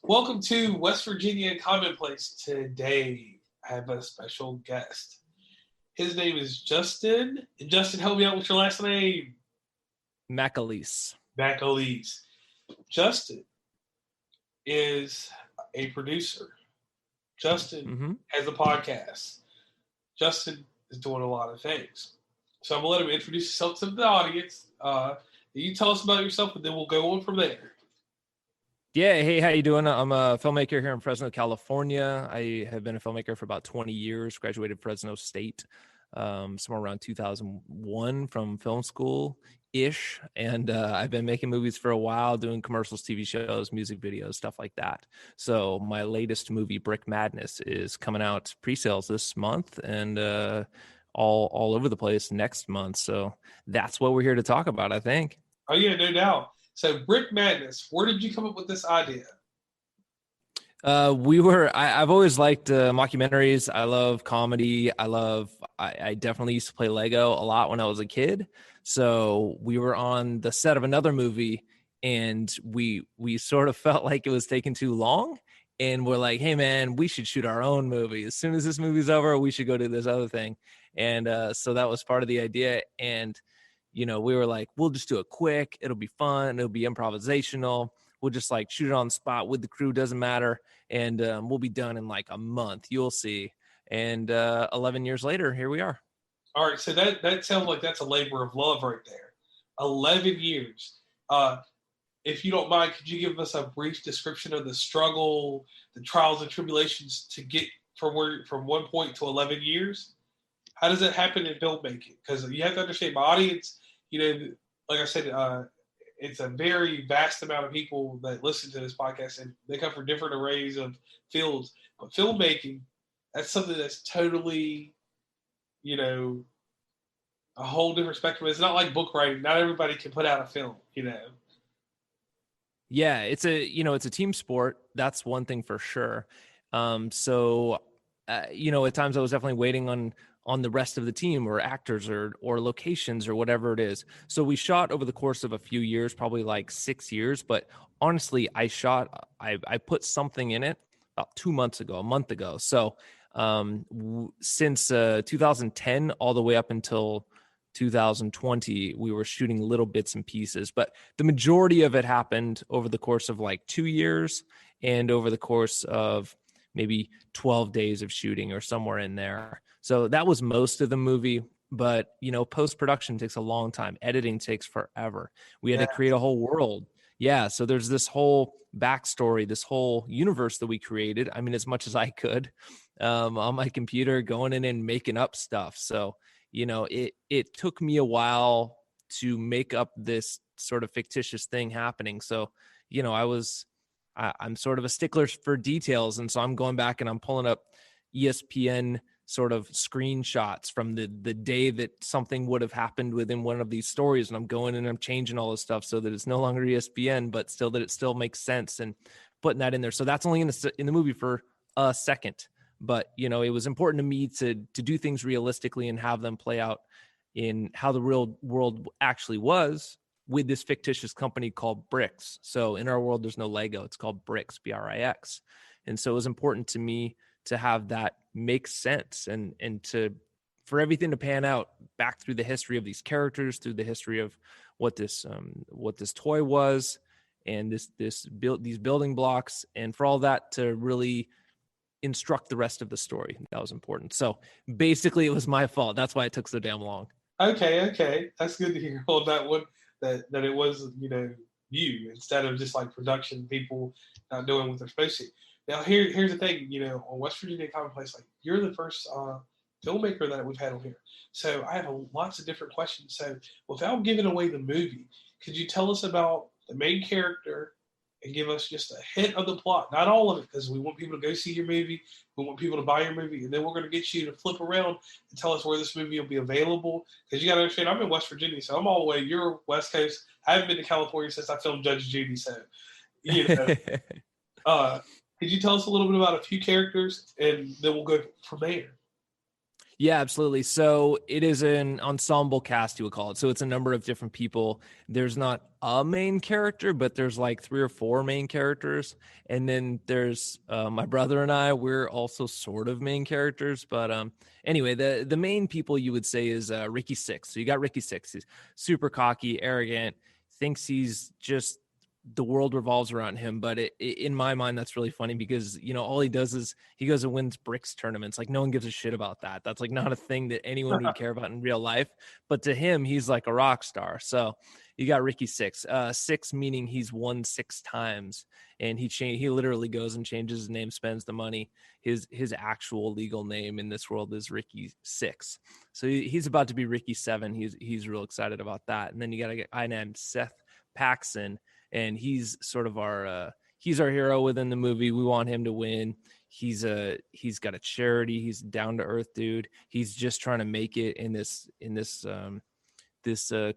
Welcome to West Virginia Commonplace. Today, I have a special guest. His name is Justin. And Justin, help me out with your last name. McAleece. McAleece. Justin is a producer. Justin has a podcast. Justin is doing a lot of things. So I'm going to let him introduce himself to the audience. You tell us about yourself, and then we'll go on from there. Yeah, hey, how you doing? I'm a filmmaker here in Fresno, California. I have been a filmmaker for about 20 years, graduated Fresno State somewhere around 2001 from film school-ish, and I've been making movies for a while, doing commercials, TV shows, music videos, stuff like that. So my latest movie, Brick Madness, is coming out pre-sales this month, and all over the place next month. So that's what we're here to talk about, I think. Oh, yeah, no doubt. So, Brick Madness, where did you come up with this idea? I've always liked mockumentaries. I love comedy. I definitely used to play Lego a lot when I was a kid. So we were on the set of another movie and we sort of felt like it was taking too long. And we're like, hey man, we should shoot our own movie. As soon as this movie's over, we should go do this other thing. And so that was part of the idea. And we were like, we'll just do it quick. It'll be fun. It'll be improvisational. We'll just like shoot it on the spot with the crew. Doesn't matter. And we'll be done in like a month. You'll see. And 11 years later, here we are. All right. So that sounds like that's a labor of love right there. 11 years. If you don't mind, could you give us a brief description of the struggle, the trials and tribulations to get from one point to 11 years? How does it happen in filmmaking? Because you have to understand, my audience, like I said, it's a very vast amount of people that listen to this podcast, and they come from different arrays of fields. But filmmaking, that's something that's totally, a whole different spectrum. It's not like book writing. Not everybody can put out a film, Yeah, it's a team sport. That's one thing for sure. At times I was definitely waiting on the rest of the team or actors or locations or whatever it is. So we shot over the course of a few years, probably like 6 years. But honestly, I put something in it about a month ago. So since 2010 all the way up until 2020, we were shooting little bits and pieces, but the majority of it happened over the course of like 2 years and over the course of maybe 12 days of shooting or somewhere in there. So that was most of the movie, but post-production takes a long time. Editing takes forever. We had to create a whole world. Yeah. So there's this whole backstory, this whole universe that we created. I mean, as much as I could on my computer, going in and making up stuff. So it took me a while to make up this sort of fictitious thing happening. So, I'm sort of a stickler for details. And so I'm going back and I'm pulling up ESPN sort of screenshots from the day that something would have happened within one of these stories. And I'm going and I'm changing all this stuff so that it's no longer ESPN, but still that it still makes sense and putting that in there. So that's only in the movie for a second. But, it was important to me to do things realistically and have them play out in how the real world actually was with this fictitious company called Bricks. So in our world, there's no Lego. It's called Bricks, Brix. And so it was important to me to have that make sense and for everything to pan out back through the history of these characters, through the history of what this toy was and these building blocks, and for all that to really instruct the rest of the story. That was important. So basically it was my fault. That's why it took so damn long. Okay. That's good to hear on that one, that it was, you instead of just like production people not doing what they're supposed to. Now here's the thing, on West Virginia Commonplace, like you're the first filmmaker that we've had on here. So I have lots of different questions. So without giving away the movie, could you tell us about the main character and give us just a hint of the plot? Not all of it, because we want people to go see your movie. We want people to buy your movie. And then we're going to get you to flip around and tell us where this movie will be available. Because you got to understand, I'm in West Virginia, so I'm all the way. You're West Coast. I haven't been to California since I filmed Judge Judy. So, could you tell us a little bit about a few characters, and then we'll go from there? Yeah, absolutely. So it is an ensemble cast, you would call it. So it's a number of different people. There's not a main character, but there's like 3 or 4 main characters. And then there's my brother and I. We're also sort of main characters. But anyway, the main people you would say is Ricky Six. So you got Ricky Six. He's super cocky, arrogant, thinks he's just the world revolves around him. But in my mind, that's really funny because, all he does is he goes and wins bricks tournaments. Like no one gives a shit about that. That's like not a thing that anyone would care about in real life. But to him, he's like a rock star. So you got Ricky Six, six meaning he's won 6 times, and he literally goes and changes his name, spends the money. His actual legal name in this world is Ricky Six. So he's about to be Ricky Seven. He's real excited about that. And then you got a guy named Seth Paxson, and he's sort of he's our hero within the movie. We want him to win. He's got a charity. He's a down to earth dude. He's just trying to make it in this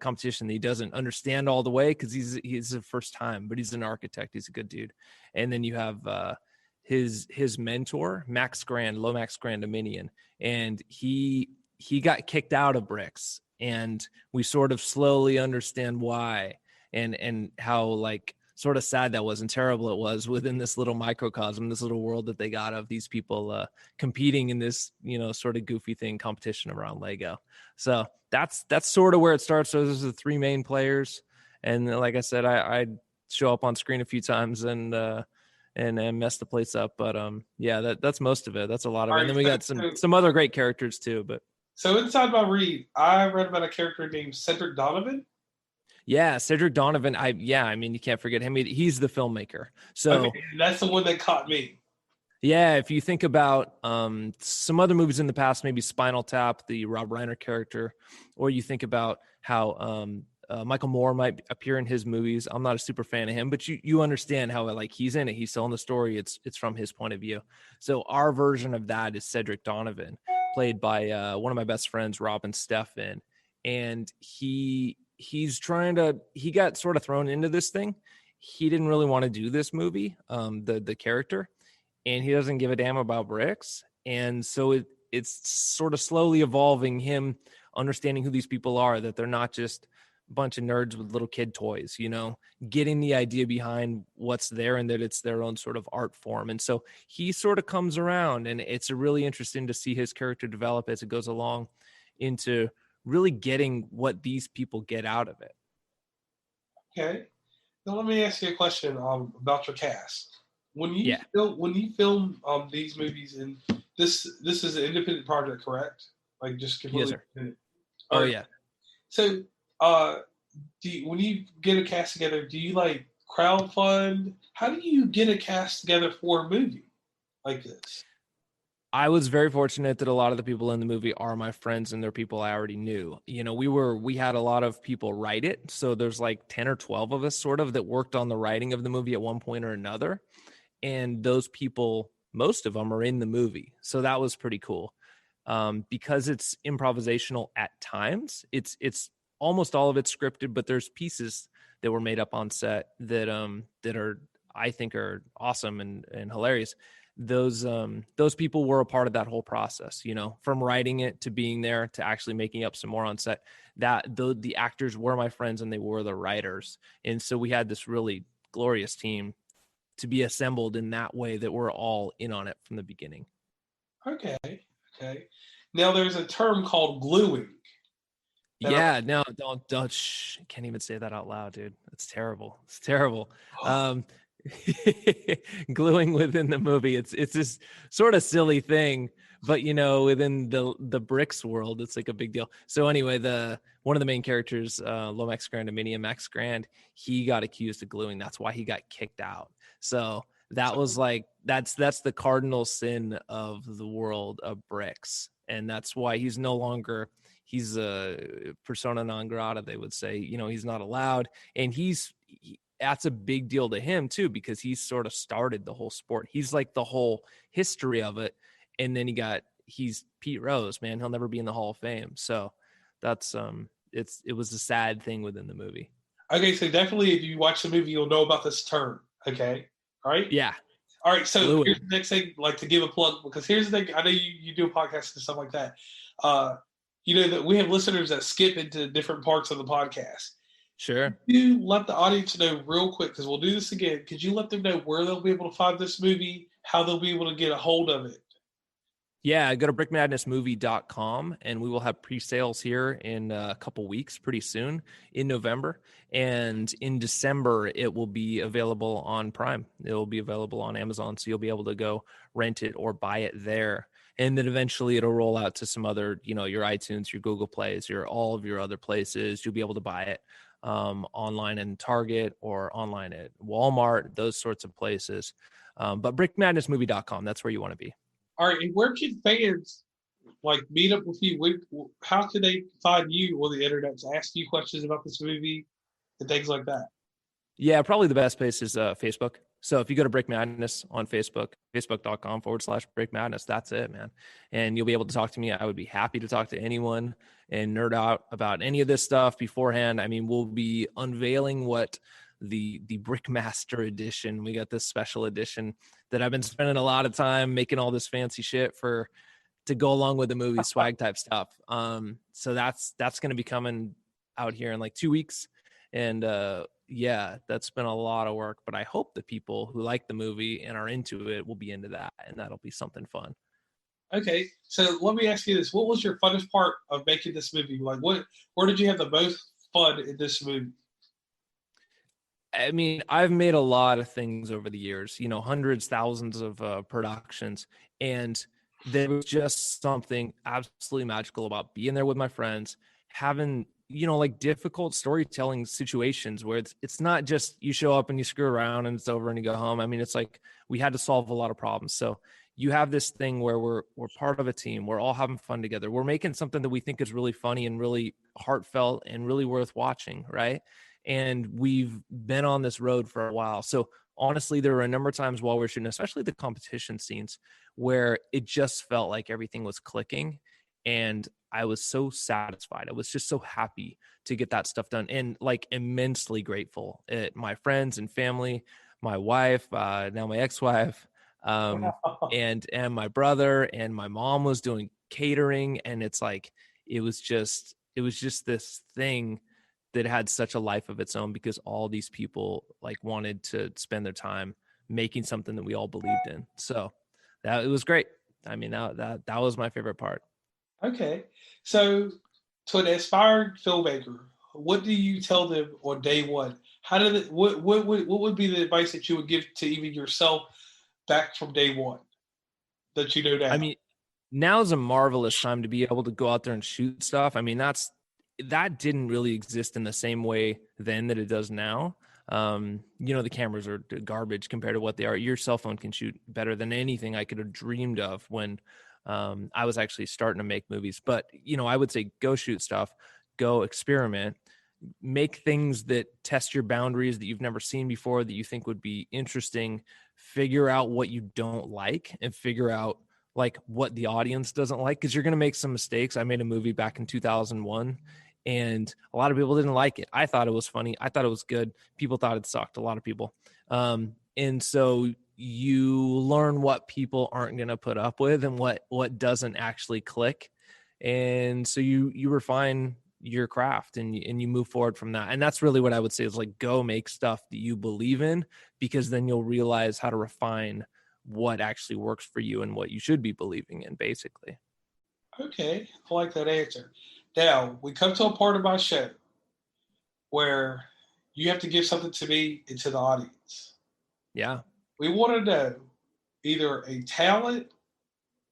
competition that he doesn't understand all the way because he's the first time, but he's an architect. He's a good dude. And then you have his mentor, Max Grand, Lomax Grand Dominion, and he got kicked out of bricks, and we sort of slowly understand why and how like sort of sad that was and terrible it was within this little microcosm, this little world that they got of these people competing in this, sort of goofy thing competition around Lego. So that's sort of where it starts. So those are the 3 main players. And like I said, I show up on screen a few times and mess the place up. But yeah, that's most of it. That's a lot of it. And then we got some other great characters too. But so inside my read, I read about a character named Cedric Donovan. Yeah, Cedric Donovan. I mean, you can't forget him. He's the filmmaker. So okay, that's the one that caught me. Yeah, if you think about some other movies in the past, maybe Spinal Tap, the Rob Reiner character, or you think about how Michael Moore might appear in his movies. I'm not a super fan of him, but you understand how like he's in it. He's telling the story. It's from his point of view. So our version of that is Cedric Donovan, played by one of my best friends, Robin Steffen, and he got sort of thrown into this thing. He didn't really want to do this movie, the character, and he doesn't give a damn about bricks. And so it's sort of slowly evolving him understanding who these people are, that they're not just a bunch of nerds with little kid toys, getting the idea behind what's there and that it's their own sort of art form. And so he sort of comes around, and it's really interesting to see his character develop as it goes along into really getting what these people get out of it. Okay. Now let me ask you a question about your cast. When you film these movies, and this is an independent project, correct? Like just completely independent. Oh yeah. So when you get a cast together, do you like crowdfund? How do you get a cast together for a movie like this? I was very fortunate that a lot of the people in the movie are my friends and they're people I already knew. We had a lot of people write it. So there's like 10 or 12 of us sort of that worked on the writing of the movie at one point or another. And those people, most of them are in the movie. So that was pretty cool. Because it's improvisational at times. It's almost all of it scripted, but there's pieces that were made up on set that are, I think, are awesome and hilarious. Those people were a part of that whole process, from writing it to being there to actually making up some more on set. That the actors were my friends and they were the writers. And so we had this really glorious team to be assembled in that way that we're all in on it from the beginning. Okay. Now there's a term called gluing. Yeah, no, don't can't even say that out loud, dude. It's terrible. It's terrible. Gluing within the movie, it's this sort of silly thing, but within the bricks world, it's like a big deal. So anyway, one of the main characters, Lomax Grand Dominion, Max Grand, he got accused of gluing. That's why he got kicked out. So that was like that's the cardinal sin of the world of bricks, and that's why he's a persona non grata, they would say. He's not allowed, and that's a big deal to him too, because he sort of started the whole sport. He's like the whole history of it. And then he's Pete Rose, man. He'll never be in the Hall of Fame. So that's, it was a sad thing within the movie. Okay. So definitely if you watch the movie, you'll know about this term. Okay. All right. Yeah. All right, so Fluid. here's the next thing, like to give a plug, because here's the thing. I know you do a podcast and stuff like that. Uh, you know that we have listeners that skip into different parts of the podcast. Sure. You let the audience know real quick, because we'll do this again. Could you let them know where they'll be able to find this movie, how they'll be able to get a hold of it? Yeah, go to brickmadnessmovie.com and we will have pre-sales here in a couple weeks, pretty soon in November. And in December, it will be available on Prime. It will be available on Amazon. So you'll be able to go rent it or buy it there. And then eventually it'll roll out to some other, your iTunes, your Google Plays, all of your other places. You'll be able to buy it online in Target or online at Walmart, those sorts of places. But brickmadnessmovie.com, that's where you want to be. All right, and where can fans like meet up with you? How can they find you on the internet to ask you questions about this movie and things like that? Yeah, probably the best place is Facebook. So if you go to Brick Madness on Facebook, facebook.com/Brick Madness, that's it, man. And you'll be able to talk to me. I would be happy to talk to anyone and nerd out about any of this stuff beforehand. I mean, we'll be unveiling what the Brickmaster edition, we got this special edition that I've been spending a lot of time making all this fancy shit to go along with the movie swag type stuff. So that's going to be coming out here in like 2 weeks. And yeah, that's been a lot of work, but I hope the people who like the movie and are into it will be into that, and that'll be something fun. Okay, so let me ask you this: what was your funnest part of making this movie? Like, where did you have the most fun in this movie? I mean, I've made a lot of things over the years, hundreds, thousands of productions. And there was just something absolutely magical about being there with my friends, having, like difficult storytelling situations where it's not just you show up and you screw around and it's over and you go home. I mean, it's like we had to solve a lot of problems. So you have this thing where we're part of a team. We're all having fun together. We're making something that we think is really funny and really heartfelt and really worth watching, right? And we've been on this road for a while. So honestly, there were a number of times while we we're shooting, especially the competition scenes, where it just felt like everything was clicking. And I was so satisfied. I was just so happy to get that stuff done and like immensely grateful at my friends and family, my wife, now my ex-wife, and my brother, and my mom was doing catering. And it's like, it was just this thing that had such a life of its own because all these people like wanted to spend their time making something that we all believed in. So that it was great. I mean, that was my favorite part. Okay, so to an aspiring filmmaker, what do you tell them on day one? How did it? What would be the advice that you would give to even yourself back from day one that you know I now? mean, now's a marvelous time to be able to go out there and shoot stuff. I mean, that didn't really exist in the same way then that it does now. The cameras are garbage compared to what they are. Your cell phone can shoot better than anything I could have dreamed of when I was actually starting to make movies. But, I would say go shoot stuff, go experiment, make things that test your boundaries that you've never seen before that you think would be interesting, figure out what you don't like and figure out like what the audience doesn't like, because you're going to make some mistakes. I made a movie back in 2001 and a lot of people didn't like it. I thought it was funny. I thought it was good. People thought it sucked. A lot of people. And so you learn what people aren't going to put up with and what doesn't actually click. And so you refine your craft and you move forward from that. And that's really what I would say is like, go make stuff that you believe in, because then you'll realize how to refine what actually works for you and what you should be believing in, basically. Okay, I like that answer. Now we come to a part of my show where you have to give something to me and to the audience. Yeah. We want to know either a talent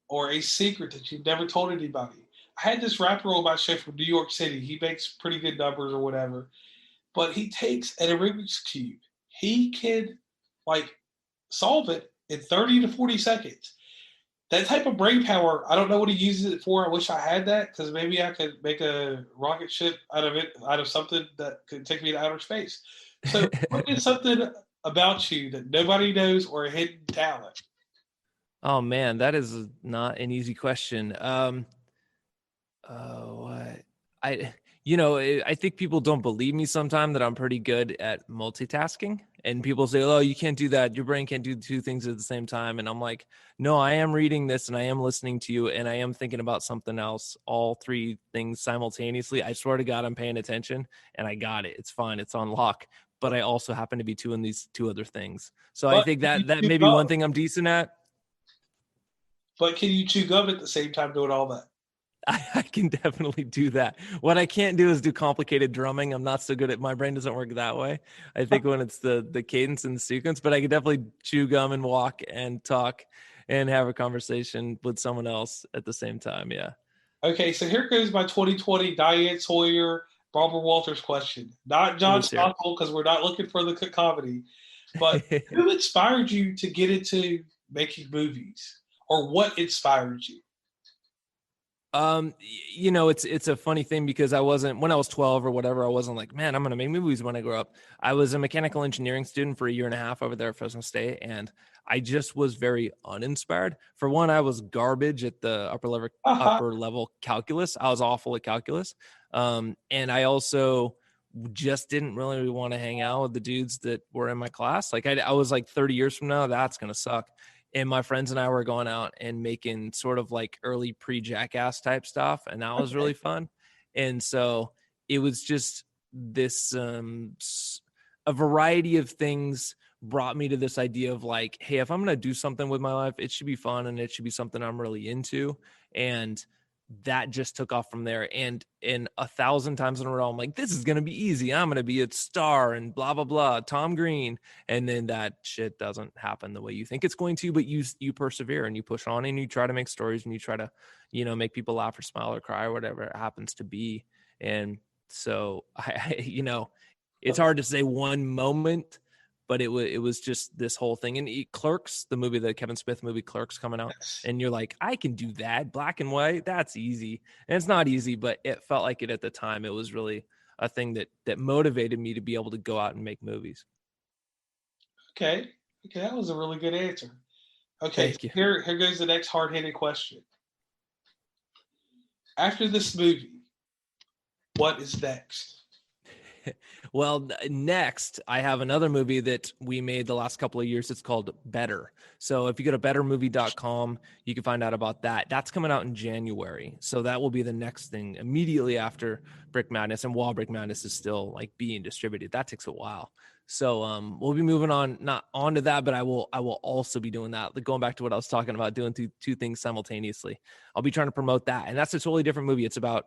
or a secret that you've never told anybody. I had this rapper on my show from New York City. He makes pretty good numbers or whatever, but he takes an Rubik's cube. He can like solve it in 30 to 40 seconds. That type of brain power, I don't know what he uses it for. I wish I had that, because maybe I could make a rocket ship out of it, out of something that could take me to outer space. So, what is something about you that nobody knows, or a hidden talent? Oh man, that is not an easy question. What I think people don't believe me sometimes that I'm pretty good at multitasking, And people say, oh, you can't do that. Your brain can't do two things at the same time. And I'm like, no, I am reading this and I am listening to you and I am thinking about something else, all three things simultaneously. I swear to God, I'm paying attention and I got it. It's fine. It's on lock. But I also happen to be doing these two other things. So I But think can you that chew may be one gum? thing I'm decent at. But can you chew gum at the same time doing all that? I can definitely do that. What I can't do is do complicated drumming. I'm not so good at, my brain doesn't work that way. I think when it's the cadence and the sequence, but I can definitely chew gum and walk and talk and have a conversation with someone else at the same time. Yeah. Okay, so here goes my 2020 Diane Sawyer, Barbara Walters question. Not John Let's hear Stossel, because we're not looking for the comedy, but it. who inspired you to get into making movies? Or what inspired you? It's a funny thing because I wasn't, when I was 12 or whatever, I wasn't like, man, I'm going to make movies when I grow up. I was a mechanical engineering student for a year and a half over there at Fresno State. And I just was very uninspired. For one, I was garbage at the upper level calculus. I was awful at calculus. And I also just didn't really want to hang out with the dudes that were in my class. Like I was like 30 years from now, that's going to suck. And my friends and I were going out and making sort of like early pre-Jackass type stuff. And that was really fun. And so it was just this, a variety of things brought me to this idea of like, hey, if I'm going to do something with my life, it should be fun and it should be something I'm really into. And that just took off from there. And 1,000 times in a row, I'm like, this is going to be easy. I'm going to be a star and blah, blah, blah, Tom Green. And then that shit doesn't happen the way you think it's going to, but you persevere and you push on and you try to make stories and you try to, make people laugh or smile or cry or whatever it happens to be. And so it's hard to say one moment, but it was just this whole thing. And Clerks, the movie, the Kevin Smith movie Clerks coming out, and you're like, I can do that, black and white, that's easy. And it's not easy, but it felt like it at the time. It was really a thing that motivated me to be able to go out and make movies. Okay. Okay, that was a really good answer. Okay, Thank you. here goes the next hard-hitting question. After this movie, what is next? Well, next, I have another movie that we made the last couple of years. It's called Better. So if you go to bettermovie.com, you can find out about that. That's coming out in January. So that will be the next thing immediately after Brick Madness. And while Brick Madness is still like being distributed, that takes a while. So we'll be moving on, not onto that, but I will also be doing that. Like going back to what I was talking about, doing two things simultaneously. I'll be trying to promote that. And that's a totally different movie. It's about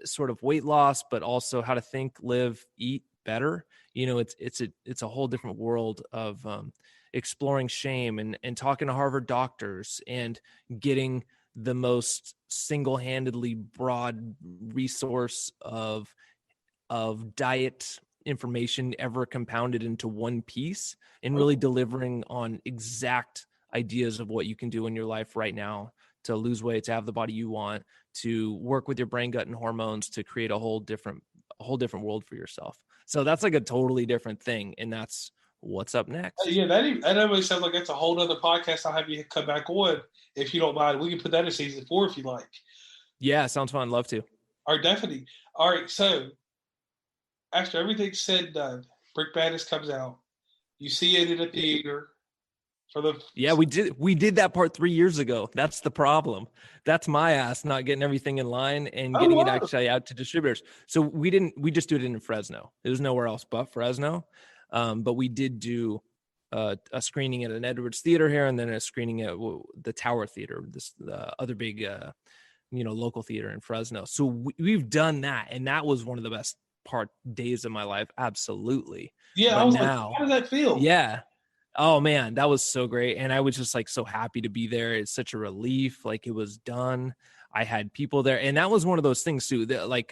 sort of weight loss, but also how to think, live, eat better. It's a whole different world of exploring shame and talking to Harvard doctors and getting the most single-handedly broad resource of diet information ever compounded into one piece and really delivering on exact ideas of what you can do in your life right now to lose weight, to have the body you want, to work with your brain, gut, and hormones to create a whole different world for yourself. So that's like a totally different thing. And that's what's up next. Yeah, that almost sounds like that's a whole other podcast. I'll have you come back on if you don't mind. We can put that in season 4 if you like. Yeah, sounds fun. Love to. All right, definitely. All right, so after everything's said and done, Brick Madness comes out. You see it in a theater for the we did that part 3 years ago. That's the problem. That's my ass not getting everything in line and getting it actually out to distributors. So we just do it in Fresno. It was nowhere else but Fresno. But we did do a screening at an Edwards Theater here, and then a screening at the Tower Theater, the other big local theater in Fresno. So we've done that, and that was one of the best days of my life. Absolutely. Yeah, but I was now, like, how does that feel? Yeah. Oh man, that was so great. And I was just like so happy to be there. It's such a relief. Like it was done. I had people there. And that was one of those things too, that like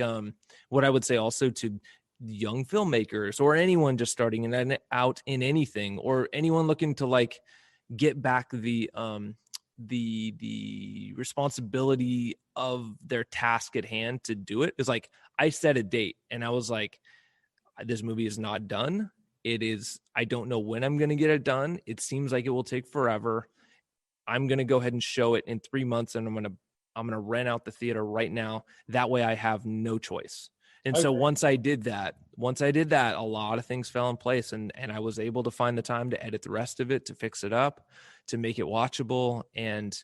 what I would say also to young filmmakers or anyone just starting out in anything, or anyone looking to like get back the responsibility of their task at hand to do it. Is like I set a date and I was like, this movie is not done. It is, I don't know when I'm going to get it done. It seems like it will take forever. I'm going to go ahead and show it in 3 months, and I'm going to rent out the theater right now. That way I have no choice. And so once I did that, once I did that, a lot of things fell in place, and I was able to find the time to edit the rest of it, to fix it up, to make it watchable. And,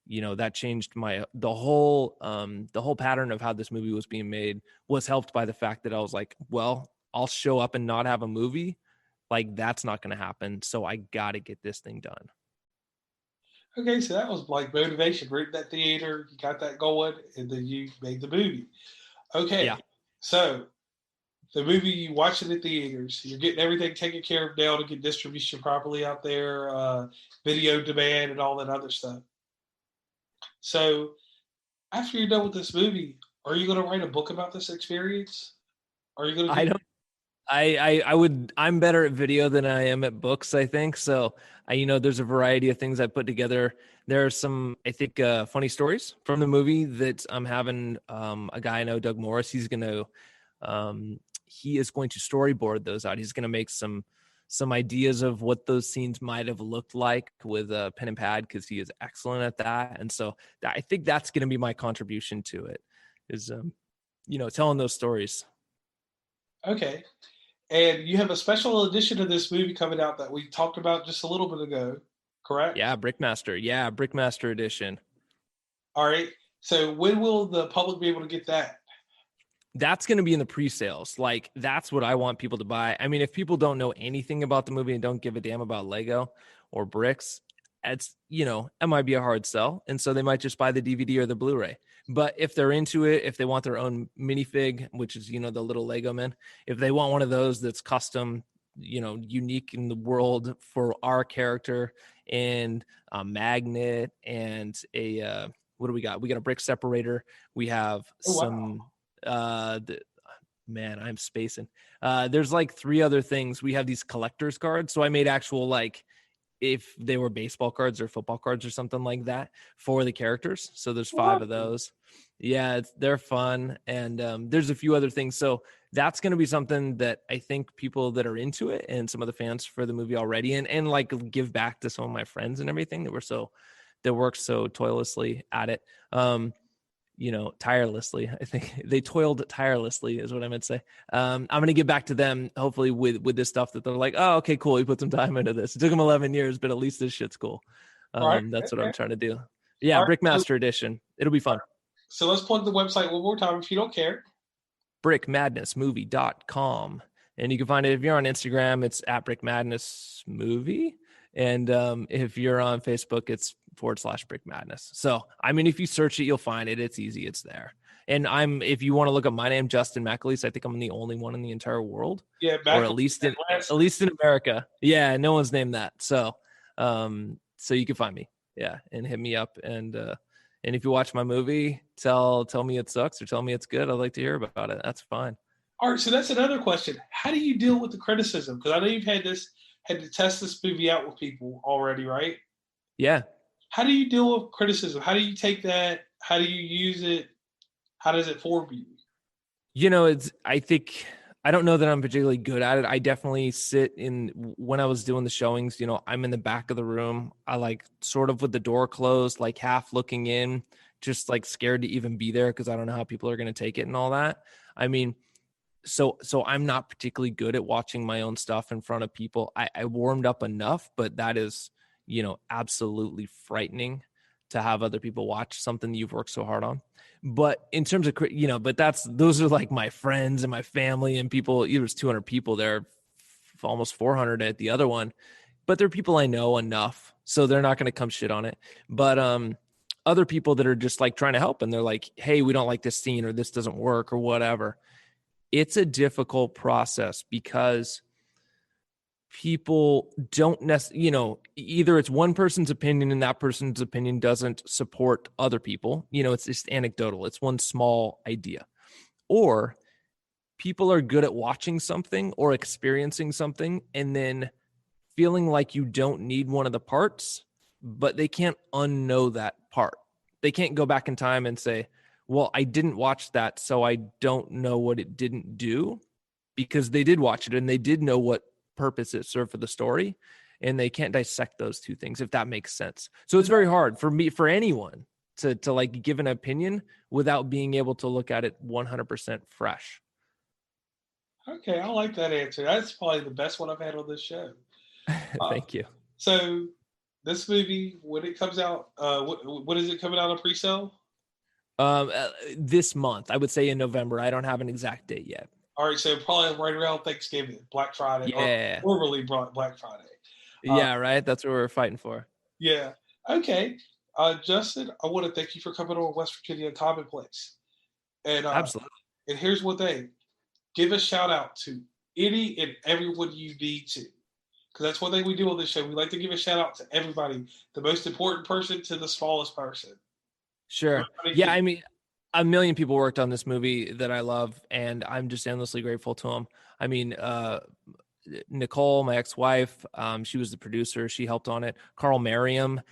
that changed the whole pattern of how this movie was being made was helped by the fact that I was like, well, I'll show up and not have a movie. Like, that's not going to happen. So I got to get this thing done. Okay, so that was like motivation. Rent that theater, you got that going, and then you made the movie. Okay, Yeah. so the movie you watch it at theaters, you're getting everything taken care of now to get distribution properly out there, video demand, and all that other stuff. So after you're done with this movie, are you going to write a book about this experience? Are you going to I do? don't I'm better at video than I am at books, I think. So there's a variety of things I put together. There are some, I think, funny stories from the movie that I'm having a guy I know, Doug Morris. He is going to storyboard those out. He's going to make some ideas of what those scenes might have looked like with a pen and pad, because he is excellent at that. And so I think that's going to be my contribution to it, is telling those stories. Okay. And you have a special edition of this movie coming out that we talked about just a little bit ago, correct? Yeah, Brickmaster. Yeah, Brickmaster edition. All right. So when will the public be able to get that? That's going to be in the pre-sales. Like, that's what I want people to buy. I mean, if people don't know anything about the movie and don't give a damn about Lego or bricks, it might be a hard sell. And so they might just buy the DVD or the Blu-ray. But if they're into it, if they want their own minifig, which is, the little Lego men, if they want one of those that's custom, unique in the world for our character, and a magnet and what do we got? We got a brick separator. We have Oh, some, wow. Man, I'm spacing. There's like 3 other things. We have these collector's cards. So I made actual, like, if they were baseball cards or football cards or something like that for the characters. So there's 5 of those. Yeah, they're fun. And there's a few other things. So that's going to be something that I think people that are into it, and some of the fans for the movie already, and like give back to some of my friends and everything that worked so toilsomely at it. Tirelessly. I think they toiled tirelessly is what I meant to say. I'm going to get back to them hopefully with this stuff that they're like, oh, okay, cool. We put some time into this. It took them 11 years, but at least this shit's cool. All right. That's what Okay. I'm trying to do. Yeah. All right. Brickmaster edition. It'll be fun. So let's plug the website one more time if you don't care. brickmadnessmovie.com. And you can find it if you're on Instagram, it's at brickmadnessmovie. And if you're on Facebook, it's /Brick Madness. So, I mean, if you search it, you'll find it. It's easy. It's there. And if you want to look up my name, Justin McAleece, I think I'm the only one in the entire world, Yeah, or at least in America. Yeah, no one's named that. So, so you can find me. Yeah, and hit me up. And if you watch my movie, tell me it sucks or tell me it's good. I'd like to hear about it. That's fine. All right, so that's another question. How do you deal with the criticism? Because I know you've had to test this movie out with people already, right? Yeah. How do you deal with criticism? How do you take that? How do you use it? How does it form you? I don't know that I'm particularly good at it. I definitely when I was doing the showings, I'm in the back of the room. I like sort of with the door closed, like half looking in, just like scared to even be there because I don't know how people are going to take it and all that. I mean, so I'm not particularly good at watching my own stuff in front of people. I warmed up enough, but that is, absolutely frightening to have other people watch something that you've worked so hard on. But in terms of, but those are like my friends and my family and people. It was 200 people there, almost 400 at the other one, but they're people I know enough, so they're not going to come shit on it. But other people that are just like trying to help, and they're like, hey, we don't like this scene, or this doesn't work, or whatever. It's a difficult process because people don't necessarily, either it's one person's opinion and that person's opinion doesn't support other people. It's just anecdotal. It's one small idea. Or people are good at watching something or experiencing something and then feeling like you don't need one of the parts, but they can't unknow that part. They can't go back in time and say, well, I didn't watch that, so I don't know what it didn't do, because they did watch it and they did know what purpose it served for the story, and they can't dissect those two things, if that makes sense. So it's very hard for anyone to like give an opinion without being able to look at it 100% fresh. Okay, I like that answer. That's probably the best one I've had on this show. Uh, Thank you. so this movie, when it comes out, what is it coming out on pre-sale? This month, I would say in November. I don't have an exact date yet. All right, so probably right around Thanksgiving, Black Friday, or Yeah. formerly Black Friday. Uh, Yeah, right. That's what we're fighting for. yeah. Okay. Justin, I want to thank you for coming on West Virginia Commonplace. And Absolutely. and here's one thing: give a shout out to any and everyone you need to, because that's one thing we do on this show. We like to give a shout out to everybody, the most important person to the smallest person. Sure. Everybody Yeah, can. I mean, a million people worked on this movie that I love, and I'm just endlessly grateful to them. I mean, Nicole, my ex-wife, she was the producer. She helped on it. Carl Merriam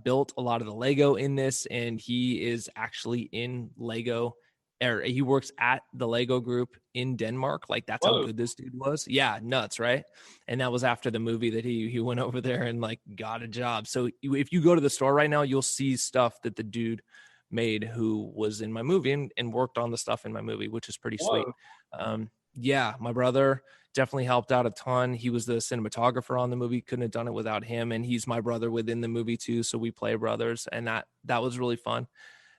built a lot of the Lego in this, and he is actually in Lego. Or he works at the Lego group in Denmark. Like that's how Whoa. good this dude was. Yeah, nuts, right? And that was after the movie that he went over there and like got a job. So if you go to the store right now, you'll see stuff that the dude made who was in my movie and worked on the stuff in my movie, which is pretty sweet. Whoa. Yeah, my brother definitely helped out a ton. He was the cinematographer on the movie. Couldn't have done it without him. And he's my brother within the movie too. So we play brothers, and that was really fun.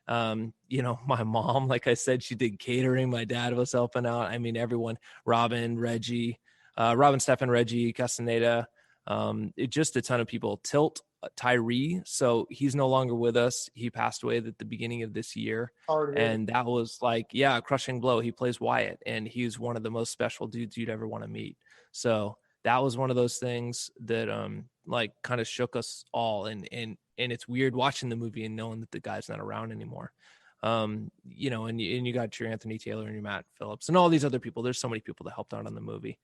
My mom, like I said, she did catering. My dad was helping out. I mean, everyone, Robin, Stefan, Reggie, Castaneda, just a ton of people. Tilt, Tyree. So he's no longer with us. He passed away at the beginning of this year. Hard to And that was like, yeah, a crushing blow. He plays Wyatt, and he's one of the most special dudes you'd ever want to meet. So that was one of those things that like kind of shook us all. And it's weird watching the movie and knowing that the guy's not around anymore. And you got your Anthony Taylor and your Matt Phillips and all these other people. There's so many people that helped out on the movie.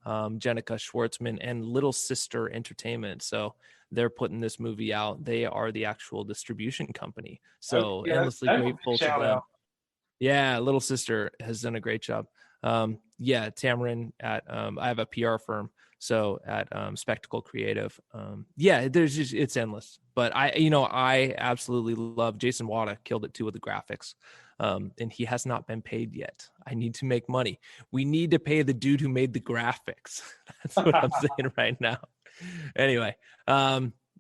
Jenica Schwartzman and Little Sister Entertainment. So they're putting this movie out. They are the actual distribution company. Okay, So yeah, endlessly that's a big grateful to shout them. out. Yeah, Little Sister has done a great job. Yeah, Tamarin at I have a PR firm, so at Spectacle Creative. Yeah, it's endless. But I absolutely love Jason Wada, killed it too with the graphics. And he has not been paid yet. I need to make money. We need to pay the dude who made the graphics. That's what I'm saying right now. Anyway,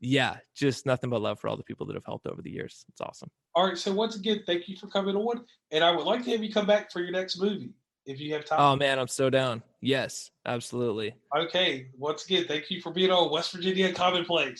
yeah, just nothing but love for all the people that have helped over the years. It's awesome. All right, so once again, thank you for coming on, and I would like to have you come back for your next movie if you have time. Oh man, I'm so down. Yes, absolutely. Okay, once again, thank you for being on West Virginia Commonplace.